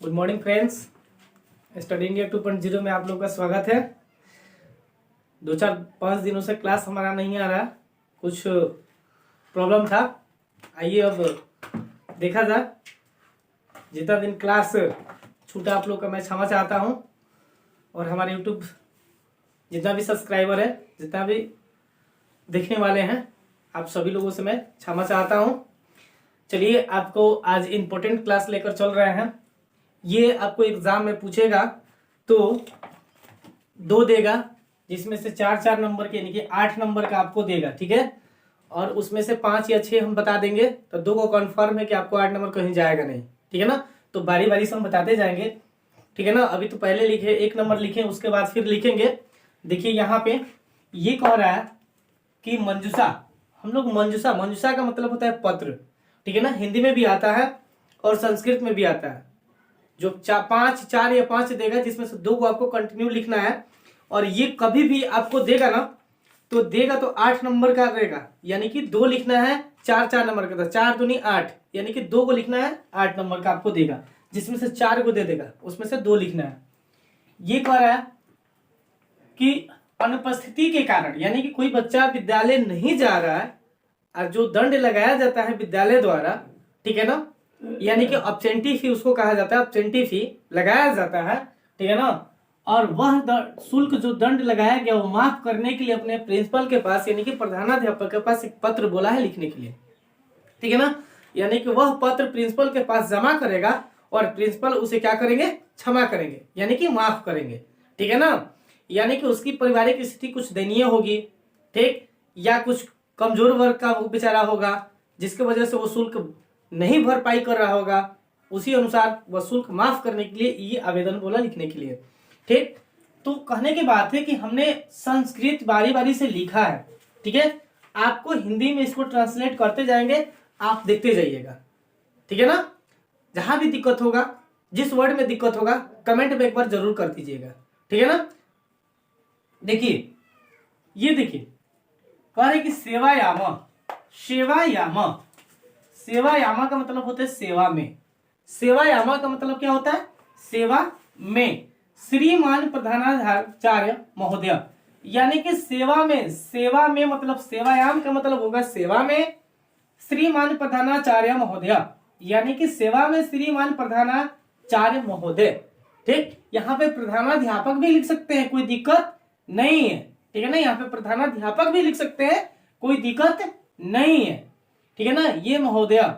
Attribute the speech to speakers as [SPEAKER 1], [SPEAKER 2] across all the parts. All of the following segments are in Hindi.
[SPEAKER 1] Good morning friends. Study India 2.0 में आप लोग का स्वागत है। 2-4-5 दिनों से क्लास हमारा नहीं आ रहा, कुछ प्रॉब्लम था। आइए अब देखा जाए। जितना दिन क्लास छूटा आप लोग का मैं क्षमा चाहता हूँ, और हमारे यूट्यूब जितना भी सब्सक्राइबर है, जितना भी देखने वाले हैं, आप सभी लोगों से मैं क्षमा चाहता हूँ। चलिए, आपको आज इम्पोर्टेंट क्लास लेकर चल रहे हैं। ये आपको एग्जाम में पूछेगा तो 2 देगा, जिसमें से 4-4 नंबर के यानी कि 8 नंबर का आपको देगा, ठीक है। और उसमें से 5 या 6 हम बता देंगे, तो 2 को कन्फर्म है कि आपको 8 नंबर कहीं जाएगा नहीं, ठीक है ना। तो बारी बारी से हम बताते जाएंगे, ठीक है ना। अभी तो पहले लिखे 1 नंबर लिखे, उसके बाद फिर लिखेंगे। देखिए यहाँ पे ये कह रहा है कि मंजूषा, हम लोग मंजूषा का मतलब होता है पत्र, ठीक है ना। हिंदी में भी आता है और संस्कृत में भी आता है। जो 4 या 5 देगा, जिसमें से 2 को आपको कंटिन्यू लिखना है। और ये कभी भी आपको देगा ना, तो देगा तो 8 नंबर का देगा, यानी कि 2 लिखना है। 4 नंबर का था, 4 दूनी 8, यानी कि 2 को लिखना है, 8 नंबर का आपको देगा। जिसमें से 4 को दे देगा, उसमें से 2 लिखना है। ये कह रहा है कि अनुपस्थिति के कारण, यानी कि कोई बच्चा विद्यालय नहीं जा रहा है, और जो दंड लगाया जाता है विद्यालय द्वारा, ठीक है ना, यानी कि अब्सेंटी फी उसको कहा जाता है, अब्सेंटी फी लगाया जाता है, ठीक है ना। और वह शुल्क जो दंड लगाया गया वो माफ करने के लिए अपने प्रिंसिपल के पास, यानी कि प्रधानाध्यापक के पास एक पत्र बोला है लिखने के लिए, ठीक है ना। यानी कि वह पत्र प्रिंसिपल के पास जमा करेगा और प्रिंसिपल उसे क्या करेंगे, क्षमा करेंगे, यानी कि माफ करेंगे, ठीक है ना। यानी कि उसकी पारिवारिक स्थिति कुछ दयनीय होगी, ठीक, या कुछ कमजोर वर्ग का वो बेचारा होगा, जिसके वजह से वो शुल्क नहीं भरपाई कर रहा होगा, उसी अनुसार वह शुल्क माफ करने के लिए ये आवेदन बोला लिखने के लिए, ठीक। तो कहने की बात है कि हमने संस्कृत बारी बारी से लिखा है, ठीक है। आपको हिंदी में इसको ट्रांसलेट करते जाएंगे, आप देखते जाइएगा, ठीक है ना। जहां भी दिक्कत होगा, जिस वर्ड में दिक्कत होगा, कमेंट में एक बार जरूर कर दीजिएगा, ठीक है ना। देखिए, ये देखिए कह रहे कि सेवायाम, सेवायामा का मतलब होता है सेवा में। सेवायामा का मतलब क्या होता है, सेवा में। श्रीमान प्रधानाचार्य महोदय, यानी कि सेवा में मतलब सेवायाम का मतलब होगा सेवा में। श्रीमान प्रधानाचार्य महोदय, यानी कि सेवा में श्रीमान प्रधानाचार्य महोदय, ठीक। यहाँ पे प्रधानाध्यापक भी लिख सकते हैं, कोई दिक्कत नहीं है, ठीक है ना। यहाँ पे प्रधानाध्यापक भी लिख सकते हैं, कोई दिक्कत नहीं है, ठीक है ना। ये महोदय,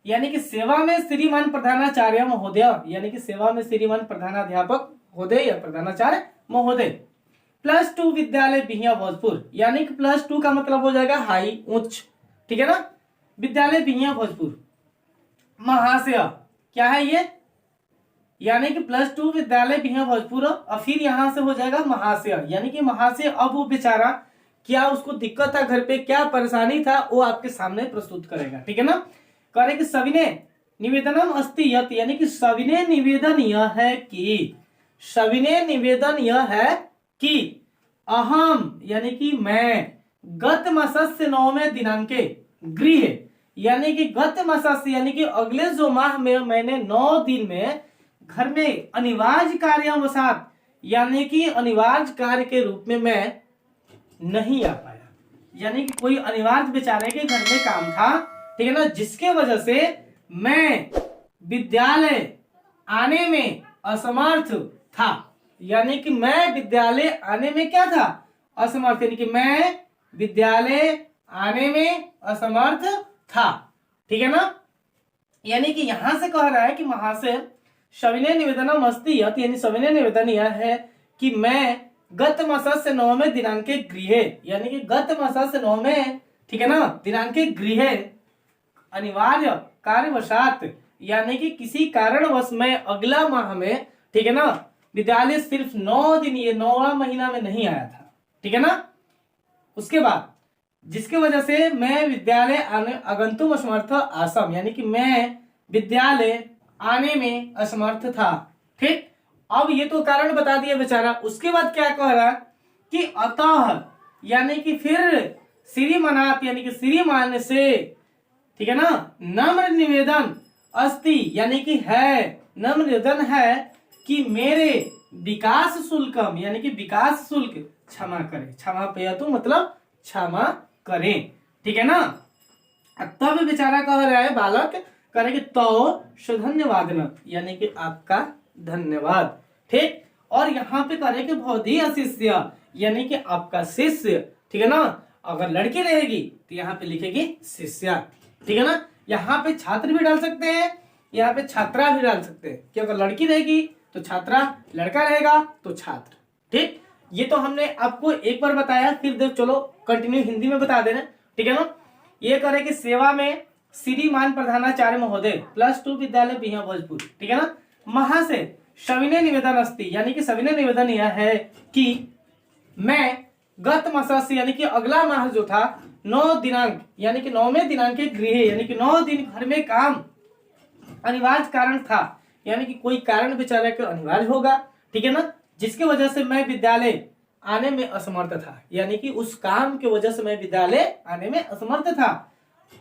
[SPEAKER 1] यानी कि सेवा में श्रीमान प्रधानाचार्य महोदय, यानी कि सेवा में श्रीमान प्रधानाध्यापक महोदय या प्रधानाचार्य महोदय। +2 विद्यालय बिहिया भोजपुर, यानी कि +2 का मतलब हो जाएगा हाई, उच्च, ठीक है ना। विद्यालय बिहिया भोजपुर। महाशय क्या है ये, यानी कि +2 विद्यालय बिहिया भोजपुर, और फिर यहां से हो जाएगा महाशय, यानी कि महाशय। अब वो बेचारा क्या उसको दिक्कत था घर पे, क्या परेशानी था, वो आपके सामने प्रस्तुत करेगा, ठीक है ना। कह रहे कि सविनय निवेदनम अस्ति यत्, यानी कि सविनय निवेदन यह है कि, सविनय निवेदन यह है कि अहम, यानी कि मैं, गत मासस्य 9वें दिनांके गृह, यानी कि गत मासस्य यानी कि अगले जो माह में मैंने 9 दिन में घर में अनिवार्य कार्यावसात, यानी कि अनिवार्य कार्य के रूप में मैं नहीं आ पाया, यानी कि कोई अनिवार्य बेचारे के घर में काम था, ठीक है ना, जिसके वजह से मैं विद्यालय आने में असमर्थ था। यानी कि मैं विद्यालय आने में क्या था, असमर्थ, यानी कि मैं विद्यालय आने में असमर्थ था, ठीक है ना। यानी कि यहां से कह रहा है कि महाशय सविनय निवेदनम अस्ति यत्, यानी सविनय निवेदन यह है कि मैं गत मासस्य 9वें दिनांके गृह, यानी कि गत मासस्य 9वें, ठीक है ना, दिनांके गृह अनिवार्य कार्यवशात, यानी कि किसी कारणवश मैं अगला माह में, ठीक है ना, विद्यालय सिर्फ 9 दिन, ये 9वां महीना में नहीं आया था, ठीक है ना। उसके बाद जिसके वजह से मैं विद्यालय आने अगंतुम असमर्थ आसम, यानी कि मैं विद्यालय आने में असमर्थ था, ठीक। अब ये तो कारण बता दिया बेचारा। उसके बाद क्या कह रहा कि अतः, यानी कि फिर श्रीमानात, यानी कि श्रीमान से, ठीक है ना, नम्र निवेदन अस्ति यानी कि है, नम्र निवेदन है कि मेरे विकास शुल्कम यानी कि विकास शुल्क क्षमा करें, क्षमा पेयतु मतलब क्षमा करें, ठीक है ना। तब बेचारा कह रहा है बालक कह रहे कि तो धन्यवाद यानी कि आपका धन्यवाद, ठीक। और यहाँ पे कह रहे कि भवदीय शिष्य यानी कि आपका शिष्य, ठीक है ना। अगर लड़की रहेगी तो यहाँ पे लिखेगी शिष्या, ठीक है ना। यहाँ पे छात्र भी डाल सकते हैं, यहाँ पे छात्रा भी डाल सकते हैं कि अगर लड़की रहेगी तो छात्रा, लड़का रहेगा तो छात्र, ठीक। ये तो हमने आपको एक बार बताया, फिर देख चलो कंटिन्यू हिंदी में बता देना, ठीक है ना। ये करे कि सेवा में श्रीमान प्रधानाचार्य महोदय +2 विद्यालय बिहिया भोजपुर, ठीक है ना। महा से सविनय निवेदन अस्ति यानी कि सविनय निवेदन यह है कि मैं गत मास यानी कि अगला माह जो था 9 दिनांक यानी कि 9वें दिनांक के गृह यानी कि 9 दिन घर में काम अनिवार्य कारण था, यानी कि कोई कारण बेचारे के अनिवार्य होगा, ठीक है ना, जिसकी वजह से मैं विद्यालय आने में असमर्थ था, यानी कि उस काम की वजह से मैं विद्यालय आने में असमर्थ था।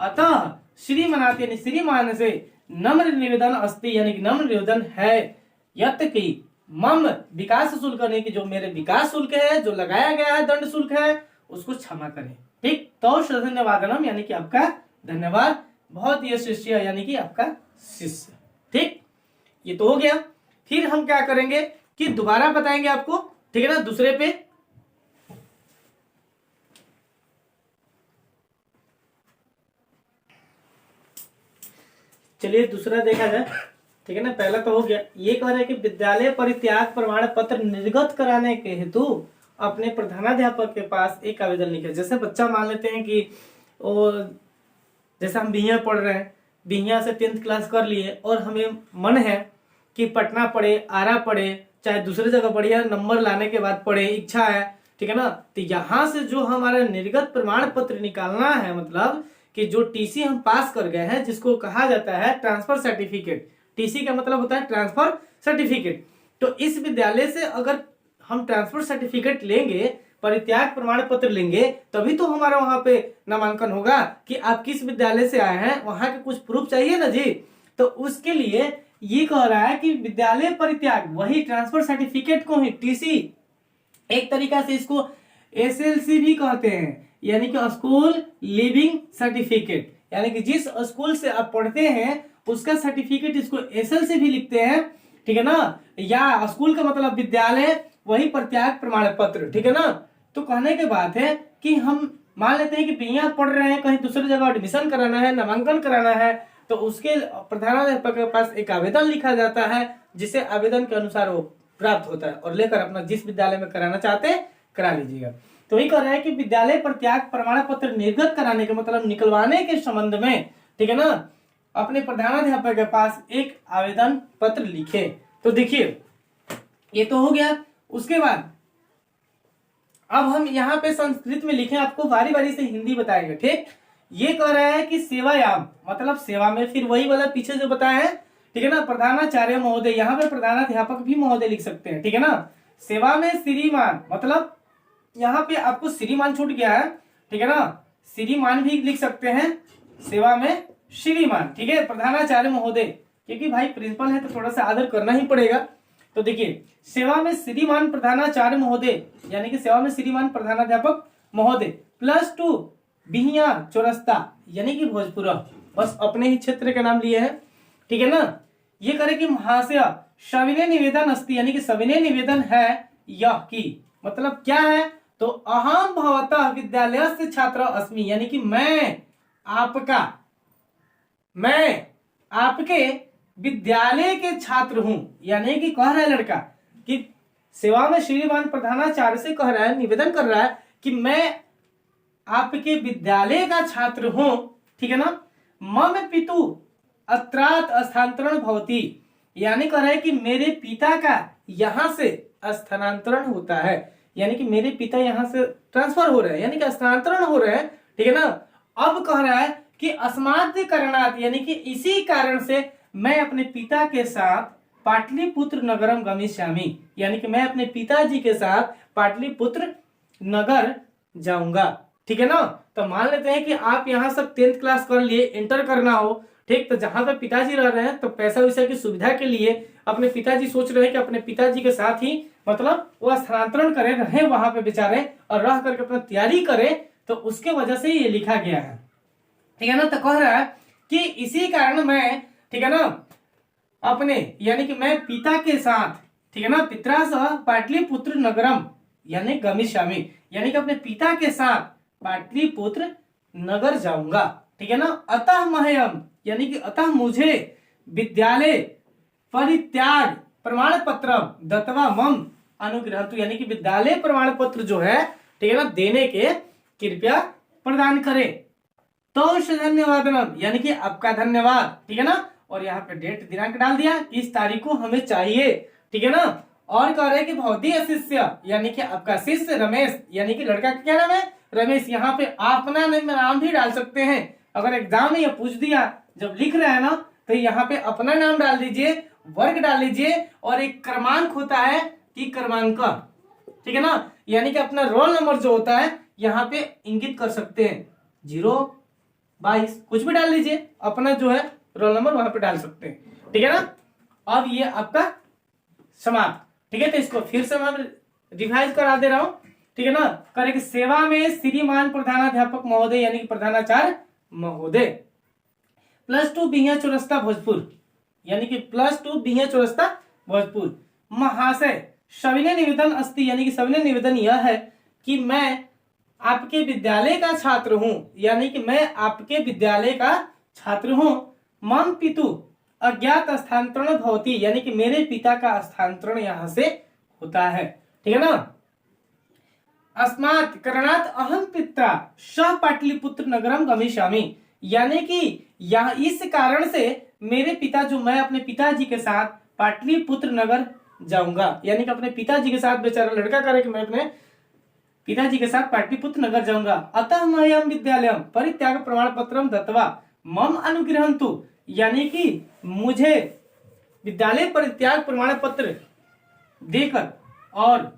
[SPEAKER 1] अतः श्रीमनाथ यानी श्रीमान से नम्र निवेदन अस्ति यानी कि नम्र निवेदन है यत कि मम विकास शुल्क यानी कि जो मेरे विकास शुल्क है, जो लगाया गया है दंड शुल्क है, उसको क्षमा करें, ठीक। तो धन्यवादनम यानी कि आपका धन्यवाद, बहुत ही शिष्य यानी कि आपका शिष्य, ठीक। ये तो हो गया। फिर हम क्या करेंगे कि दोबारा बताएंगे आपको, ठीक है ना, दूसरे पे। चलिए दूसरा देखा जाए, ठीक है ना। पहला तो हो गया, ये कह रहे हैं कि विद्यालय परित्याग प्रमाण पत्र निर्गत कराने के हेतु अपने प्रधानाध्यापक के पास एक आवेदन लिखे। जैसे बच्चा मान लेते हैं कि वो, जैसे हम बिहिया पढ़ रहे हैं, बिहिया से 10th क्लास कर लिए और हमें मन है कि पटना पढ़े, आरा पढ़े, चाहे दूसरी जगह पढ़े, नंबर लाने के बाद पढ़े, इच्छा है, ठीक है ना। तो यहाँ से जो हमारा निर्गत प्रमाण पत्र निकालना है, मतलब कि जो टीसी हम पास कर गए हैं, जिसको कहा जाता है ट्रांसफर सर्टिफिकेट। टीसी का मतलब होता है ट्रांसफर सर्टिफिकेट। तो इस विद्यालय से अगर हम ट्रांसफर सर्टिफिकेट लेंगे, परित्याग प्रमाण पत्र लेंगे, तभी तो हमारा वहां पे नामांकन होगा कि आप किस विद्यालय से आए हैं, वहां के कुछ प्रूफ चाहिए ना जी। तो उसके लिए ये कह रहा है कि विद्यालय परित्याग वही ट्रांसफर सर्टिफिकेट को ही टीसी, एक तरीका से इसको एसएलसी भी कहते हैं, यानी कि स्कूल लिविंग सर्टिफिकेट, यानी कि जिस स्कूल से आप पढ़ते हैं उसका सर्टिफिकेट, इसको एसएलसी भी लिखते हैं, ठीक है ना। या स्कूल का मतलब विद्यालय, वही परित्याग प्रमाण पत्र, ठीक है ना। तो कहने के बात है कि हम मान लेते हैं कि बिहिया पढ़ रहे हैं, कहीं दूसरी जगह एडमिशन कराना है, नामांकन कराना है, तो उसके प्रधानाध्यापक के पास एक आवेदन लिखा जाता है, जिसे आवेदन के अनुसार वो प्राप्त होता है और लेकर अपना जिस विद्यालय में कराना चाहते हैं करा लीजिएगा। तो वही कह रहा है कि विद्यालय परित्याग प्रमाण पत्र निर्गत कराने के मतलब निकलवाने के संबंध में, ठीक है ना, अपने प्रधानाध्यापक के पास एक आवेदन पत्र लिखे। तो देखिए ये तो हो गया। उसके बाद अब हम यहाँ पे संस्कृत में लिखे, आपको बारी बारी से हिंदी बताएंगे, ठीक। ये कह रहा है कि सेवायाम मतलब सेवा में, फिर वही वाला पीछे जो बताया है, ठीक है ना, प्रधानाचार्य महोदय, यहाँ पे प्रधानाध्यापक भी महोदय लिख सकते हैं, ठीक है ना। सेवा में श्रीमान मतलब यहाँ पे आपको श्रीमान छूट गया है, ठीक है ना, श्रीमान भी लिख सकते हैं, सेवा में श्रीमान, ठीक है, प्रधानाचार्य महोदय, क्योंकि भाई प्रिंसिपल है तो थोड़ा सा आदर करना ही पड़ेगा। तो देखिए सेवा में श्रीमान प्रधानाचार्य महोदय यानी कि सेवा में श्रीमान प्रधानाध्यापक महोदय +2 बिहिया चौरस्ता यानी कि भोजपुर, बस अपने ही क्षेत्र का नाम लिए हैं, ठीक है ना। ये करे कि महाशय सविनय निवेदन अस्ति यानी कि सविनय निवेदन है यह कि, मतलब क्या है, तो अहम भवतः विद्यालय से छात्र अस्मि यानी कि मैं आपके विद्यालय के छात्र हूं। यानी कि कह रहा है लड़का कि सेवा में श्रीमान प्रधानाचार्य से कह रहा है, निवेदन कर रहा है कि मैं आपके विद्यालय का छात्र हूं, ठीक है ना। मम पितु अत्रात स्थानांतरण भवति यानी कह रहा है कि मेरे पिता का यहां से स्थानांतरण होता है, यानी कि मेरे पिता यहां से ट्रांसफर हो रहे हैं, यानी कि स्थानांतरण हो रहे हैं, ठीक है ना। अब कह रहा है कि अस्मात् कारणात् यानी कि इसी कारण से मैं अपने पिता के साथ पाटलिपुत्र नगरम गमिष्यामि यानी कि मैं अपने पिताजी के साथ पाटलिपुत्र नगर जाऊंगा, ठीक है ना। तो मान लेते हैं कि आप यहाँ सब 10th क्लास कर लिए, इंटर करना हो, ठीक ठीक। तो जहां पे पिताजी रह रहे हैं तो पैसा वैसा की सुविधा के लिए अपने पिताजी सोच रहे हैं कि अपने पिताजी के साथ ही मतलब वो स्थानांतरण करे, रहे वहां पे बेचारे और रह करके अपना तैयारी करे, तो उसके वजह से ये लिखा गया है। ठीक है ना। तो कह रहा है कि इसी कारण मैं, ठीक है ना, अपने यानी कि मैं पिता के साथ, ठीक है ना, पितरा सह पाटलिपुत्र नगरम यानी गमिष्यामि, यानी कि अपने पिता के साथ पाटलिपुत्र नगर जाऊंगा। ठीक है ना। अतः मह्यम यानी कि अतः मुझे विद्यालय परित्याग प्रमाण पत्र दत्वा मम अनुग्रहतु, यानी कि विद्यालय प्रमाण पत्र जो है, ठीक है ना, देने के कृपया प्रदान करे। तो धन्यवाद यानी कि आपका धन्यवाद। ठीक है ना। और यहाँ पे डेट दिनांक डाल दिया कि इस तारीख को हमें चाहिए। ठीक है ना। और कह रहे कि भौतिक शिष्य यानी कि आपका शिष्य रमेश, यानी कि लड़का का क्या नाम है, रमेश। यहाँ पे अपना नाम भी डाल सकते हैं। अगर एग्जाम में ये पूछ दिया जब लिख रहे हैं ना, तो यहाँ पे अपना नाम डाल दीजिए, वर्ग डाल लीजिए, और एक क्रमांक होता है कि क्रमांक, ठीक है ना, यानी कि अपना रोल नंबर जो होता है यहाँ पे इंगित कर सकते हैं। 0, 22 कुछ भी डाल लीजिए, अपना जो है रोल नंबर वहां पे डाल सकते हैं। ठीक है ना। अब ये आपका समाप्त। ठीक है। तो इसको फिर से मैं रिवाइज करा दे रहा हूं। ठीक है ना। करें कि सेवा में श्रीमान प्रधानाध्यापक महोदय यानी कि प्रधानाचार्य महोदय, +2 बिहिया चौरस्ता भोजपुर, यानी कि +2 बिहिया चौरस्ता भोजपुर। महाशय सविनय निवेदन अस्ति, यानी कि सविनय निवेदन यह है कि मैं आपके विद्यालय का छात्र हूं, यानी कि मैं आपके विद्यालय का छात्र हूं। मम पितु अज्ञात स्थानांतरण भवति, यानी कि मेरे पिता का स्थानांतरण यहां से होता है। ठीक है ना। अस्मात् करणात् अहम पिता सह पाटलिपुत्र नगरम गमिष्यामि, यानी कि यह इस कारण से मेरे पिता जो, मैं अपने पिताजी के साथ पाटलिपुत्र नगर जाऊंगा, यानी कि अपने पिताजी के साथ, बेचारा लड़का करे कि मैं अपने पिताजी के साथ पाटलिपुत्र नगर जाऊंगा। अतः मह्यम विद्यालयम परित्याग प्रमाण पत्रम दत्वा मम अनुग्रहन्तु, यानी कि मुझे विद्यालय परित्याग प्रमाण पत्र देकर और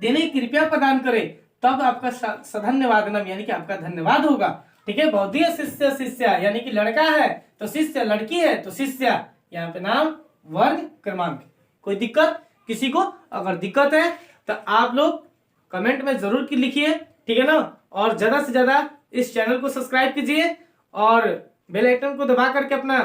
[SPEAKER 1] देने की कृपया प्रदान करे, तब आपका सधन्यवादनम यानी कि आपका धन्यवाद होगा। ठीक है। बहुधीय शिष्य शिष्या, यानी कि लड़का है तो शिष्य, लड़की है तो शिष्या। यहाँ पे नाम, वर्ग, क्रमांक। कोई दिक्कत किसी को? अगर दिक्कत है तो आप लोग कमेंट में जरूर लिखिए। ठीक है ना। और ज्यादा से ज्यादा इस चैनल को सब्सक्राइब कीजिए और बेल आइकन को दबा करके अपना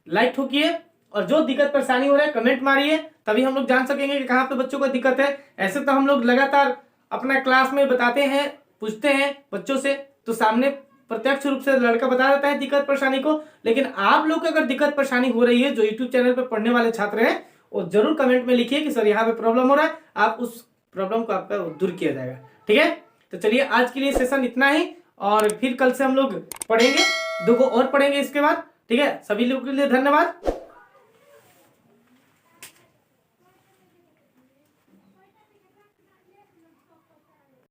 [SPEAKER 1] लाइक ठोकिए, और जो दिक्कत परेशानी हो रहा है कमेंट मारिए, तभी हम लोग जान सकेंगे कि कहाँ पे बच्चों को दिक्कत है। ऐसे तो हम लोग लगातार अपना क्लास में बताते हैं, पूछते हैं बच्चों से, तो सामने प्रत्यक्ष रूप से लड़का बता देता है दिक्कत परेशानी को। लेकिन आप लोग को अगर दिक्कत परेशानी हो रही है, जो यूट्यूब चैनल पर पढ़ने वाले छात्र हैं, वो जरूर कमेंट में लिखिए कि सर यहाँ पे प्रॉब्लम हो रहा है, आप उस प्रॉब्लम को आपका दूर किया जाएगा। ठीक है। तो चलिए आज के लिए सेशन इतना ही, और फिर कल से हम लोग पढ़ेंगे, 2 को और पढ़ेंगे इसके बाद। ठीक है। सभी लोगों के लिए धन्यवाद।